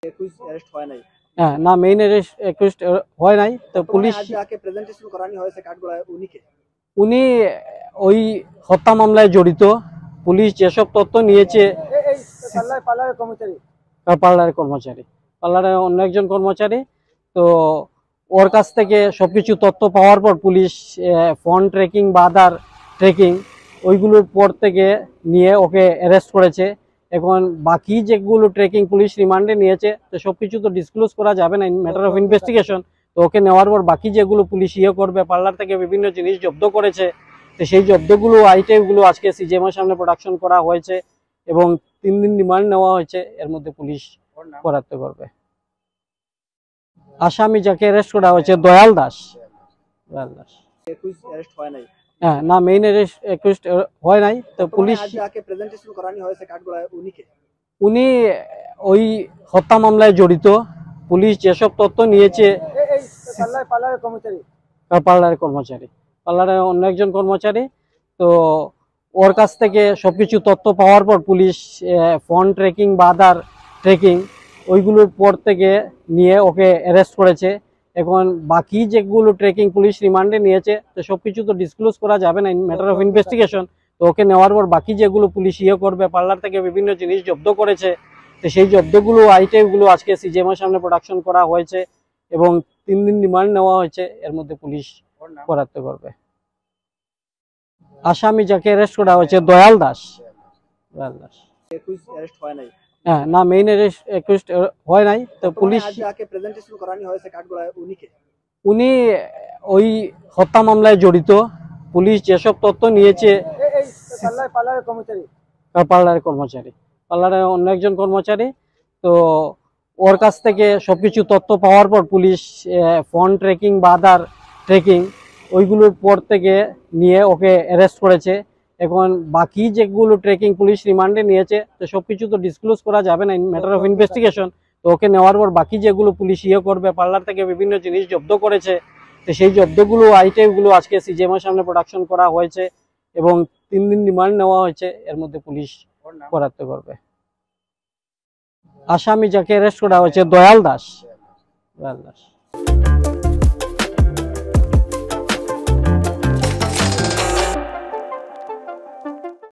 Arrest হয় নাই। হ্যাঁ, না মেইন অ্যাকিউজড হয় নাই, তো পুলিশ আজ যাকে প্রেজেন্টেশন করানি হয়েছে কাঠগড়ায় উনিকে উনি ওই হত্যা মামলায় জড়িত। পুলিশ যেসব তথ্য নিয়েছে, পার্লারের কর্মচারী, পার্লারের অন্য একজন কর্মচারী, তো ওর কাছ থেকে সবকিছু তথ্য পাওয়ার পর পুলিশ ফোন ট্রেকিং বা আদার ট্রেকিং ওইগুলোর পর থেকে নিয়ে ওকে অ্যারেস্ট করেছে। এখন বাকি যেগুলো ট্রেকিং পুলিশ রিমান্ডে নিয়েছে, তো সবকিছু তো ডিসক্লোজ করা যাবে না, ম্যাটার অফ ইনভেস্টিগেশন। তো ওকে নেওয়ার পর বাকি যেগুলো পুলিশ করবে, পার্লার থেকে বিভিন্ন জিনিস জব্দ করেছে, তো সেই জব্দগুলো আইটেমগুলো আজকে সিজিএমের সামনে প্রোডাকশন করা হয়েছে এবং 3 দিন রিমান্ড নেওয়া হয়েছে। এর মধ্যে পুলিশ করাতে করবে। আসামি যাকে অ্যারেস্ট করা হয়েছে দয়াল দাস। অ্যারেস্ট হয় নাই। হ্যাঁ, না মেইন অ্যাকিউজড হয় নাই, তো পুলিশ আজ যাকে প্রেজেন্টেশন করানি হয়েছে কাঠগড়ায় উনিকে উনি ওই হত্যা মামলায় জড়িত। পুলিশ যেসব তথ্য নিয়েছে, পার্লারের কর্মচারী, পার্লারের অন্য একজন কর্মচারী, তো ওর কাছ থেকে সবকিছু তথ্য পাওয়ার পর পুলিশ ফোন ট্রেকিং বা আদার ট্রেকিং ওইগুলোর পর থেকে নিয়ে ওকে অ্যারেস্ট করেছে। এখন বাকি যেগুলো ট্রেকিং পুলিশ রিমান্ডে নিয়েছে, তো সবকিছু তো ডিসক্লোজ করা যাবে না, ম্যাটার অফ ইনভেস্টিগেশন। তো ওকে নেওয়ার পর বাকি যেগুলো পুলিশ করবে, পার্লার থেকে বিভিন্ন জিনিস জব্দ করেছে, তো সেই জব্দগুলো আইটেমগুলো আজকে সিজিএমের সামনে প্রোডাকশন করা হয়েছে এবং 3 দিন রিমান্ড নেওয়া হয়েছে। এর মধ্যে পুলিশ করাতে করবে। আসামি যাকে অ্যারেস্ট করা হয়েছে দয়াল দাস। অ্যারেস্ট হয় নাই। হ্যাঁ, না মেইন অ্যাকিউজড হয় নাই, তো পুলিশ আজ যাকে প্রেজেন্টেশন করানি হয়েছে কাঠগড়ায় উনিকে উনি ওই হত্যা মামলায় জড়িত। পুলিশ যেসব তথ্য নিয়েছে, পার্লারের কর্মচারী, পার্লারের অন্য একজন কর্মচারী, তো ওর কাছ থেকে সবকিছু তথ্য পাওয়ার পর পুলিশ ফোন ট্রেকিং বা আদার ট্রেকিং ওইগুলোর পর থেকে নিয়ে ওকে অ্যারেস্ট করেছে। এখন বাকি যেগুলো ট্রেকিং পুলিশ রিমান্ডে নিয়েছে, তো সবকিছু তো ডিসক্লোজ করা যাবে না, ম্যাটার অফ ইনভেস্টিগেশন। তো ওকে নেওয়ার পর বাকি যেগুলো পুলিশ করবে, পার্লার থেকে বিভিন্ন জিনিস জব্দ করেছে, তো সেই জব্দগুলো আইটেমগুলো আজকে সিজিএমের সামনে প্রোডাকশন করা হয়েছে এবং 3 দিন রিমান্ড নেওয়া হয়েছে। এর মধ্যে পুলিশ করাতে করবে। আসামি যাকে অ্যারেস্ট করা হয়েছে দয়াল দাস।